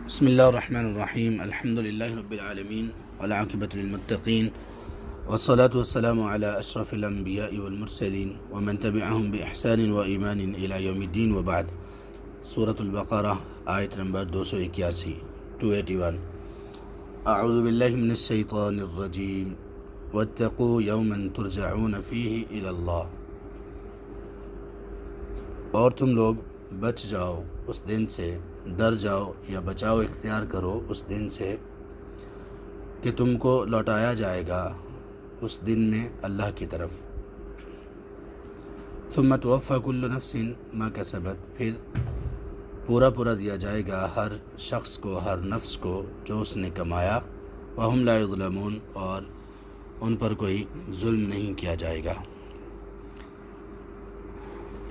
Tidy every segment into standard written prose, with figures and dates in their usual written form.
بسم اللہ الرحمن الرحیم الحمد للہ رب العالمین والعاقبۃ للمتقین والصلاة والسلام علی اشرف الانبیاء والمرسلین ومن تبعهم بإحسان وایمان الی یوم الدین وبعد۔ سورۃ البقرہ آیت نمبر 281 اعوذ باللہ من الشیطان الرجیم واتقوا یوما ترجعون فیہ الی اللہ، اور تم لوگ بچ جاؤ اس دن سے، ڈر جاؤ یا بچاؤ اختیار کرو اس دن سے کہ تم کو لوٹایا جائے گا اس دن میں اللہ کی طرف۔ ثم توفی کل نفس ما کسبت، پھر پورا دیا جائے گا ہر شخص کو، ہر نفس کو جو اس نے کمایا، وہم لا یظلمون، اور ان پر کوئی ظلم نہیں کیا جائے گا۔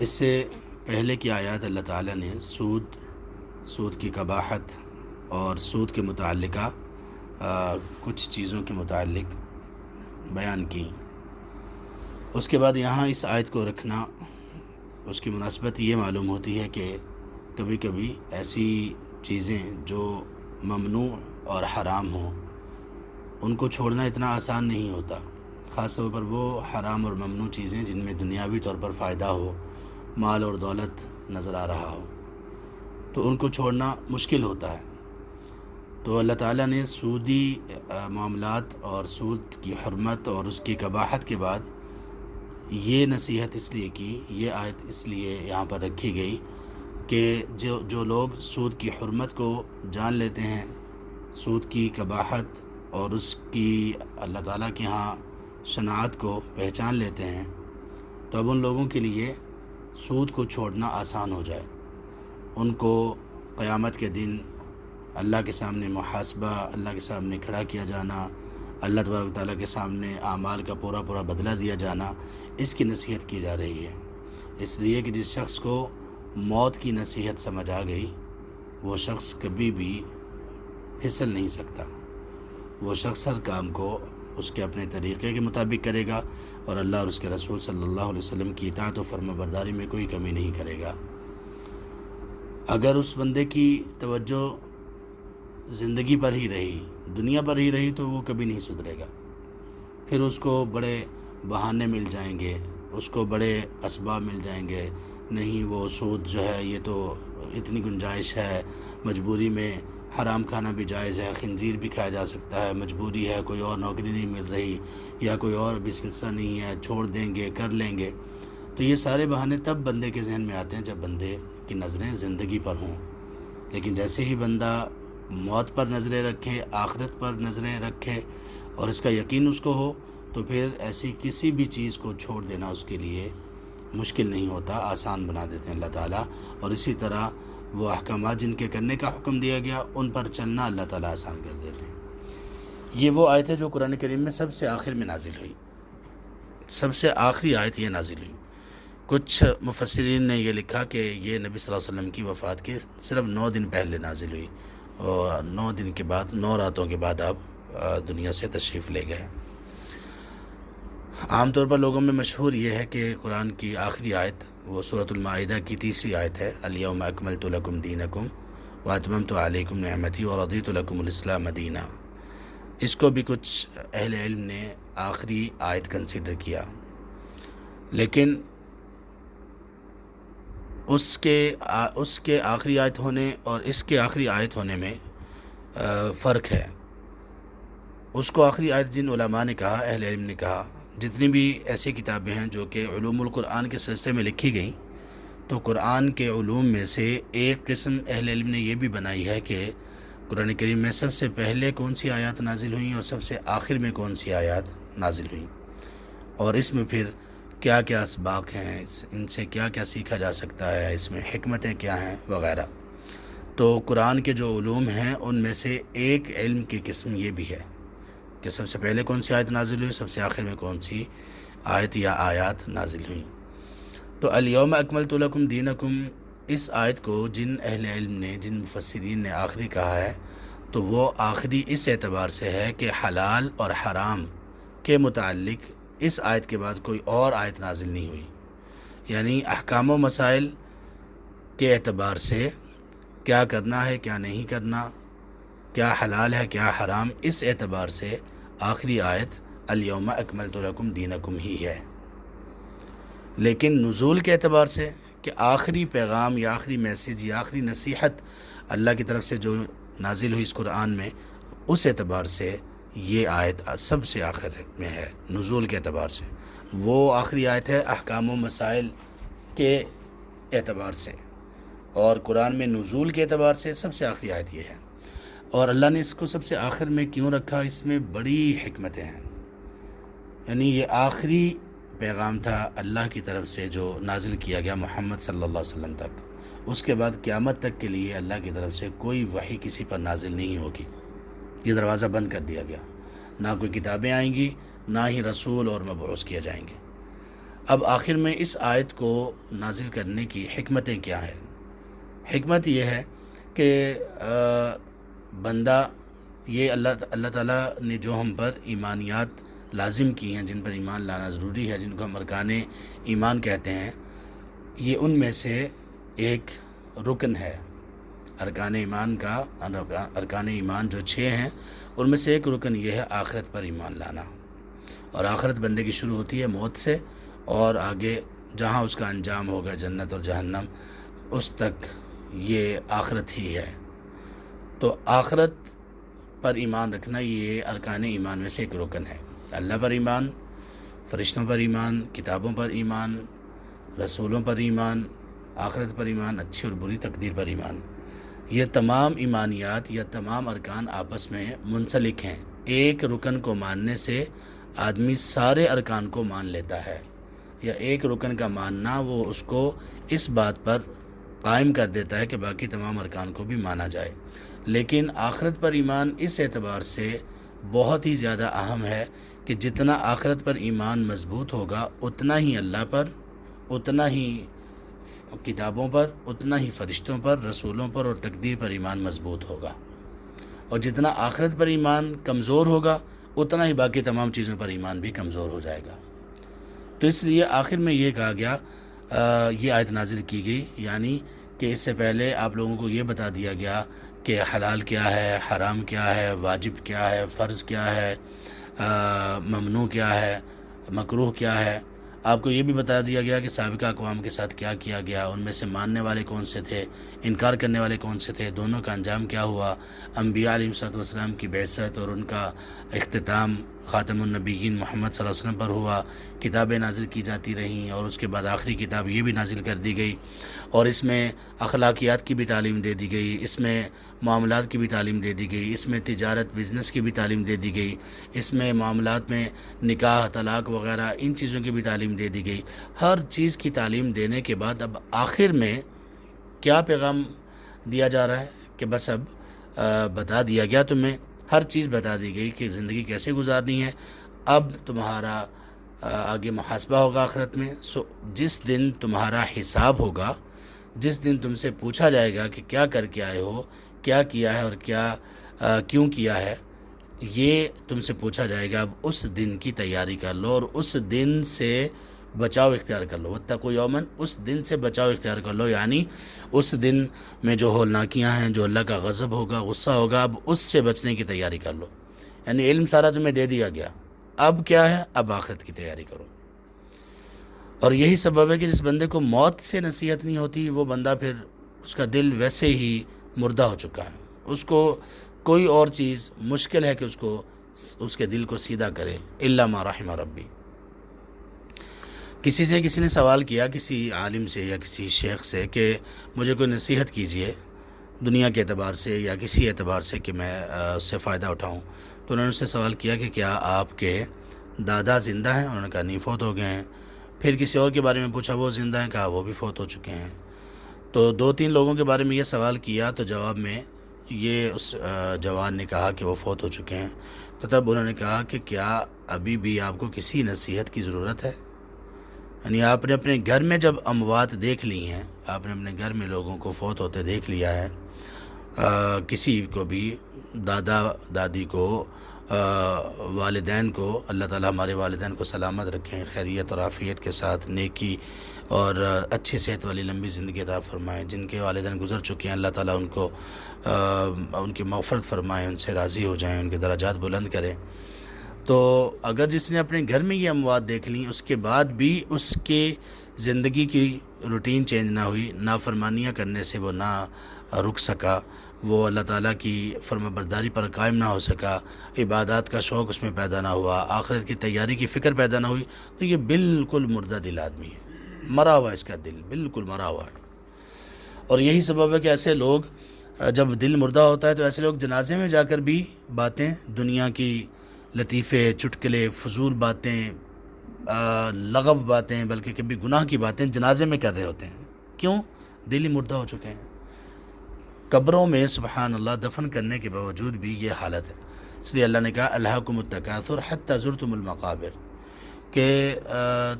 اس سے پہلے کی آیات اللہ تعالیٰ نے سود کی قباحت اور سود کے متعلقہ کچھ چیزوں کے متعلق بیان کی۔ اس کے بعد یہاں اس آیت کو رکھنا، اس کی مناسبت یہ معلوم ہوتی ہے کہ کبھی کبھی ایسی چیزیں جو ممنوع اور حرام ہوں ان کو چھوڑنا اتنا آسان نہیں ہوتا، خاص طور پر وہ حرام اور ممنوع چیزیں جن میں دنیاوی طور پر فائدہ ہو، مال اور دولت نظر آ رہا ہو، تو ان کو چھوڑنا مشکل ہوتا ہے۔ تو اللہ تعالیٰ نے سودی معاملات اور سود کی حرمت اور اس کی قباحت کے بعد یہ نصیحت اس لیے کی، یہ آیت اس لیے یہاں پر رکھی گئی کہ جو لوگ سود کی حرمت کو جان لیتے ہیں، سود کی قباحت اور اس کی اللہ تعالیٰ کے ہاں شناعت کو پہچان لیتے ہیں، تو اب ان لوگوں کے لیے سود کو چھوڑنا آسان ہو جائے۔ ان کو قیامت کے دن اللہ کے سامنے محاسبہ، اللہ کے سامنے کھڑا کیا جانا، اللہ تبارک و تعالیٰ کے سامنے اعمال کا پورا بدلہ دیا جانا، اس کی نصیحت کی جا رہی ہے، اس لیے کہ جس شخص کو موت کی نصیحت سمجھ آ گئی وہ شخص کبھی بھی پھسل نہیں سکتا، وہ شخص ہر کام کو اس کے اپنے طریقے کے مطابق کرے گا اور اللہ اور اس کے رسول صلی اللہ علیہ وسلم کی اطاعت و فرما برداری میں کوئی کمی نہیں کرے گا۔ اگر اس بندے کی توجہ زندگی پر ہی رہی، دنیا پر ہی رہی، تو وہ کبھی نہیں سدھرے گا، پھر اس کو بڑے بہانے مل جائیں گے، اس کو بڑے اسباب مل جائیں گے، نہیں وہ سود جو ہے یہ تو اتنی گنجائش ہے، مجبوری میں حرام کھانا بھی جائز ہے، خنزیر بھی کھایا جا سکتا ہے، مجبوری ہے، کوئی اور نوکری نہیں مل رہی یا کوئی اور بھی سلسلہ نہیں ہے، چھوڑ دیں گے، کر لیں گے۔ تو یہ سارے بہانے تب بندے کے ذہن میں آتے ہیں جب بندے کی نظریں زندگی پر ہوں، لیکن جیسے ہی بندہ موت پر نظریں رکھے، آخرت پر نظریں رکھے اور اس کا یقین اس کو ہو، تو پھر ایسی کسی بھی چیز کو چھوڑ دینا اس کے لیے مشکل نہیں ہوتا، آسان بنا دیتے ہیں اللہ تعالیٰ۔ اور اسی طرح وہ احکامات جن کے کرنے کا حکم دیا گیا ان پر چلنا اللہ تعالیٰ آسان کر دیتے ہیں۔ یہ وہ آیت ہے جو قرآن کریم میں سب سے آخر میں نازل ہوئی، سب سے آخری آیت یہ نازل ہوئی۔ کچھ مفسرین نے یہ لکھا کہ یہ نبی صلی اللہ علیہ وسلم کی وفات کے صرف 9 دن پہلے نازل ہوئی، اور 9 دن کے بعد، 9 راتوں کے بعد آپ دنیا سے تشریف لے گئے۔ عام طور پر لوگوں میں مشہور یہ ہے کہ قرآن کی آخری آیت وہ سورۃ المائدہ کی 3 آیت ہے، الیوم اکملت لکم دینکم واتممت علیکم نعمتی ورضیت لکم الاسلام دینہ۔ اس کو بھی کچھ اہل علم نے آخری آیت کنسیڈر کیا، لیکن اس کے آخری آیت ہونے اور اس کے آخری آیت ہونے میں فرق ہے۔ اس کو آخری آیت جن علماء نے کہا، اہل علم نے کہا، جتنی بھی ایسی کتابیں ہیں جو کہ علوم القرآن کے سلسلے میں لکھی گئیں، تو قرآن کے علوم میں سے ایک قسم اہل علم نے یہ بھی بنائی ہے کہ قرآن کریم میں سب سے پہلے کون سی آیات نازل ہوئیں اور سب سے آخر میں کون سی آیات نازل ہوئیں، اور اس میں پھر کیا کیا اسباق ہیں، ان سے کیا کیا سیکھا جا سکتا ہے، اس میں حکمتیں کیا ہیں وغیرہ۔ تو قرآن کے جو علوم ہیں ان میں سے ایک علم کی قسم یہ بھی ہے کہ سب سے پہلے کون سی آیت نازل ہوئی، سب سے آخر میں کون سی آیت یا آیات نازل ہوئیں۔ تو الیوم اکملت لکم دینکم، اس آیت کو جن اہل علم نے، جن مفسرین نے آخری کہا ہے، تو وہ آخری اس اعتبار سے ہے کہ حلال اور حرام کے متعلق اس آیت کے بعد کوئی اور آیت نازل نہیں ہوئی، یعنی احکام و مسائل کے اعتبار سے کیا کرنا ہے، کیا نہیں کرنا، کیا حلال ہے کیا حرام، اس اعتبار سے آخری آیت الیوم اکملت لکم دینکم ہی ہے۔ لیکن نزول کے اعتبار سے کہ آخری پیغام یا آخری میسیج یا آخری نصیحت اللہ کی طرف سے جو نازل ہوئی اس قرآن میں، اس اعتبار سے یہ آیت سب سے آخر میں ہے نزول کے اعتبار سے۔ وہ آخری آیت ہے احکام و مسائل کے اعتبار سے، اور قرآن میں نزول کے اعتبار سے سب سے آخری آیت یہ ہے۔ اور اللہ نے اس کو سب سے آخر میں کیوں رکھا، اس میں بڑی حکمتیں ہیں۔ یعنی یہ آخری پیغام تھا اللہ کی طرف سے جو نازل کیا گیا محمد صلی اللہ علیہ وسلم تک۔ اس کے بعد قیامت تک کے لیے اللہ کی طرف سے کوئی وحی کسی پر نازل نہیں ہوگی، یہ دروازہ بند کر دیا گیا۔ نہ کوئی کتابیں آئیں گی، نہ ہی رسول اور مبعوث کیے جائیں گے۔ اب آخر میں اس آیت کو نازل کرنے کی حکمتیں کیا ہیں؟ حکمت یہ ہے کہ بندہ یہ اللہ تعالیٰ نے جو ہم پر ایمانیات لازم کی ہیں، جن پر ایمان لانا ضروری ہے، جن کو ہم ارکان ایمان کہتے ہیں، یہ ان میں سے ایک رکن ہے۔ ارکان ایمان جو 6 ہیں، ان میں سے ایک رکن یہ ہے آخرت پر ایمان لانا۔ اور آخرت بندے کی شروع ہوتی ہے موت سے، اور آگے جہاں اس کا انجام ہوگا جنت اور جہنم، اس تک یہ آخرت ہی ہے۔ تو آخرت پر ایمان رکھنا یہ ارکان ایمان میں سے ایک رکن ہے۔ اللہ پر ایمان، فرشتوں پر ایمان، کتابوں پر ایمان، رسولوں پر ایمان، آخرت پر ایمان، اچھی اور بری تقدیر پر ایمان۔ یہ تمام ایمانیات یا تمام ارکان آپس میں منسلک ہیں۔ ایک رکن کو ماننے سے آدمی سارے ارکان کو مان لیتا ہے، یا ایک رکن کا ماننا وہ اس کو اس بات پر قائم کر دیتا ہے کہ باقی تمام ارکان کو بھی مانا جائے۔ لیکن آخرت پر ایمان اس اعتبار سے بہت ہی زیادہ اہم ہے کہ جتنا آخرت پر ایمان مضبوط ہوگا، اتنا ہی اللہ پر، اتنا ہی کتابوں پر، اتنا ہی فرشتوں پر، رسولوں پر اور تقدیر پر ایمان مضبوط ہوگا۔ اور جتنا آخرت پر ایمان کمزور ہوگا، اتنا ہی باقی تمام چیزوں پر ایمان بھی کمزور ہو جائے گا۔ تو اس لیے آخر میں یہ کہا گیا، یہ آیت نازل کی گئی، یعنی کہ اس سے پہلے آپ لوگوں کو یہ بتا دیا گیا کہ حلال کیا ہے، حرام کیا ہے، واجب کیا ہے، فرض کیا ہے، ممنوع کیا ہے، مکروہ کیا ہے۔ آپ کو یہ بھی بتا دیا گیا کہ سابقہ اقوام کے ساتھ کیا کیا گیا، ان میں سے ماننے والے کون سے تھے، انکار کرنے والے کون سے تھے، دونوں کا انجام کیا ہوا، انبیاء علیہ السلام کی بعثت اور ان کا اختتام خاتم النبیین محمد صلی اللہ علیہ وسلم پر ہوا، کتابیں نازل کی جاتی رہیں، اور اس کے بعد آخری کتاب یہ بھی نازل کر دی گئی، اور اس میں اخلاقیات کی بھی تعلیم دے دی گئی، اس میں معاملات کی بھی تعلیم دے دی گئی، اس میں تجارت بزنس کی بھی تعلیم دے دی گئی، اس میں معاملات میں نکاح طلاق وغیرہ ان چیزوں کی بھی تعلیم دے دی گئی۔ ہر چیز کی تعلیم دینے کے بعد اب آخر میں کیا پیغام دیا جا رہا ہے کہ بس اب بتا دیا گیا، تمہیں ہر چیز بتا دی گئی کہ زندگی کیسے گزارنی ہے۔ اب تمہارا آگے محاسبہ ہوگا آخرت میں، جس دن تمہارا حساب ہوگا، جس دن تم سے پوچھا جائے گا کہ کیا کر کے آئے ہو، کیا کیا ہے اور کیوں کیا ہے، یہ تم سے پوچھا جائے گا۔ اب اس دن کی تیاری کر لو اور اس دن سے بچاؤ اختیار کر لو۔ واتقوا یوما، اس دن سے بچاؤ اختیار کر لو، یعنی اس دن میں جو ہولناکیاں ہیں، جو اللہ کا غضب ہوگا، غصہ ہوگا، اب اس سے بچنے کی تیاری کر لو۔ یعنی علم سارا تمہیں دے دیا گیا، اب کیا ہے، اب آخرت کی تیاری کرو۔ اور یہی سبب ہے کہ جس بندے کو موت سے نصیحت نہیں ہوتی، وہ بندہ پھر اس کا دل ویسے ہی مردہ ہو چکا ہے، اس کو کوئی اور چیز مشکل ہے کہ اس کے دل کو سیدھا کرے، الا ما رحم ربی۔ کسی نے سوال کیا، کسی عالم سے یا کسی شیخ سے، کہ مجھے کوئی نصیحت کیجئے دنیا کے اعتبار سے یا کسی اعتبار سے کہ میں اس سے فائدہ اٹھاؤں۔ تو انہوں نے اس سے سوال کیا کہ کیا آپ کے دادا زندہ ہیں؟ انہوں نے کہا نہیں، فوت ہو گئے ہیں۔ پھر کسی اور کے بارے میں پوچھا، وہ زندہ ہیں؟ کہا وہ بھی فوت ہو چکے ہیں۔ تو 2-3 لوگوں کے بارے میں یہ سوال کیا، تو جواب میں یہ اس جوان نے کہا کہ وہ فوت ہو چکے ہیں۔ تو تب انہوں نے کہا کہ کیا ابھی بھی آپ کو کسی نصیحت کی ضرورت ہے؟ یعنی آپ نے اپنے گھر میں جب اموات دیکھ لی ہیں، آپ نے اپنے گھر میں لوگوں کو فوت ہوتے دیکھ لیا ہے، کسی کو بھی، دادا دادی کو، والدین کو اللہ تعالیٰ ہمارے والدین کو سلامت رکھیں، خیریت اور عافیت کے ساتھ نیکی اور اچھی صحت والی لمبی زندگی عطا فرمائیں۔ جن کے والدین گزر چکے ہیں اللہ تعالیٰ ان کو ان کی مغفرت فرمائیں، ان سے راضی ہو جائیں، ان کے درجات بلند کریں۔ تو اگر جس نے اپنے گھر میں یہ اموات دیکھ لیں، اس کے بعد بھی اس کے زندگی کی روٹین چینج نہ ہوئی، نافرمانیاں کرنے سے وہ نہ رک سکا، وہ اللہ تعالیٰ کی فرما برداری پر قائم نہ ہو سکا، عبادات کا شوق اس میں پیدا نہ ہوا، آخرت کی تیاری کی فکر پیدا نہ ہوئی، تو یہ بالکل مردہ دل آدمی ہے، مرا ہوا اس کا دل، بالکل مرا ہوا ہے۔ اور یہی سبب ہے کہ ایسے لوگ جب دل مردہ ہوتا ہے تو ایسے لوگ جنازے میں جا کر بھی باتیں، دنیا کی لطیفے، چٹکلے، فضول باتیں، لغو باتیں، بلکہ کبھی گناہ کی باتیں جنازے میں کر رہے ہوتے ہیں۔ کیوں؟ دل ہی مردہ ہو چکے ہیں۔ قبروں میں سبحان اللہ دفن کرنے کے باوجود بھی یہ حالت ہے۔ اس لیے اللہ نے کہا الہاکم التکاثر حتی زرتم المقابر، کہ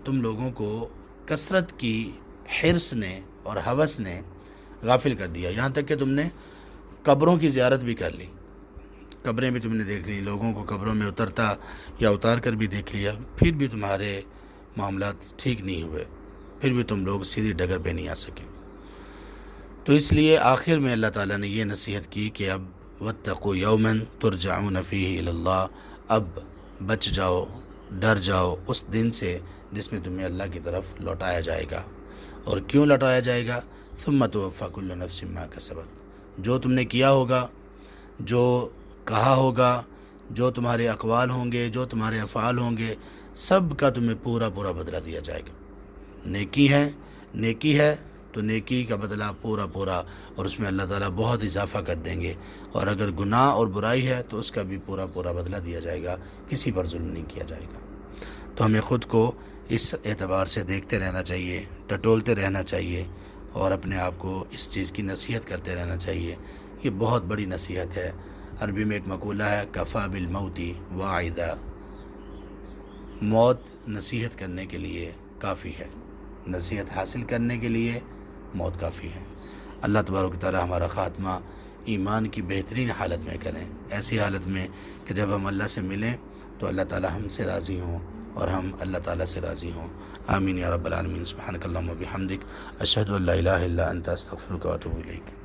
تم لوگوں کو کثرت کی حرص نے اور ہوس نے غافل کر دیا، یہاں تک کہ تم نے قبروں کی زیارت بھی کر لی، قبریں بھی تم نے دیکھ لی، لوگوں کو قبروں میں اترتا یا اتار کر بھی دیکھ لیا، پھر بھی تمہارے معاملات ٹھیک نہیں ہوئے، پھر بھی تم لوگ سیدھی ڈگر پہ نہیں آ سکے۔ تو اس لیے آخر میں اللہ تعالیٰ نے یہ نصیحت کی کہ اب واتقوا یوما ترجعون فیہ الی اللہ، اب بچ جاؤ، ڈر جاؤ اس دن سے جس میں تمہیں اللہ کی طرف لوٹایا جائے گا۔ اور کیوں لوٹایا جائے گا؟ ثم توفی کل نفس ما کسبت، جو تم نے کیا ہوگا، جو کہا ہوگا، جو تمہارے اقوال ہوں گے، جو تمہارے افعال ہوں گے، سب کا تمہیں پورا پورا بدلہ دیا جائے گا۔ نیکی ہے تو نیکی کا بدلہ پورا پورا، اور اس میں اللہ تعالیٰ بہت اضافہ کر دیں گے، اور اگر گناہ اور برائی ہے تو اس کا بھی پورا پورا بدلہ دیا جائے گا، کسی پر ظلم نہیں کیا جائے گا۔ تو ہمیں خود کو اس اعتبار سے دیکھتے رہنا چاہیے، ٹٹولتے رہنا چاہیے، اور اپنے آپ کو اس چیز کی نصیحت کرتے رہنا چاہیے۔ یہ بہت بڑی نصیحت ہے۔ عربی میں ایک مقولہ ہے کفا بالموت واعظا، موت نصیحت کرنے کے لیے کافی ہے، نصیحت حاصل کرنے کے لیے موت کافی ہے۔ اللہ تبارک و تعالی ہمارا خاتمہ ایمان کی بہترین حالت میں کریں، ایسی حالت میں کہ جب ہم اللہ سے ملیں تو اللہ تعالی ہم سے راضی ہوں اور ہم اللہ تعالی سے راضی ہوں۔ آمین یا رب العالمین۔ سبحانک اللہم و بحمدک، اشہد ان لا الہ الا انت، استغفرک و اتوب الیک۔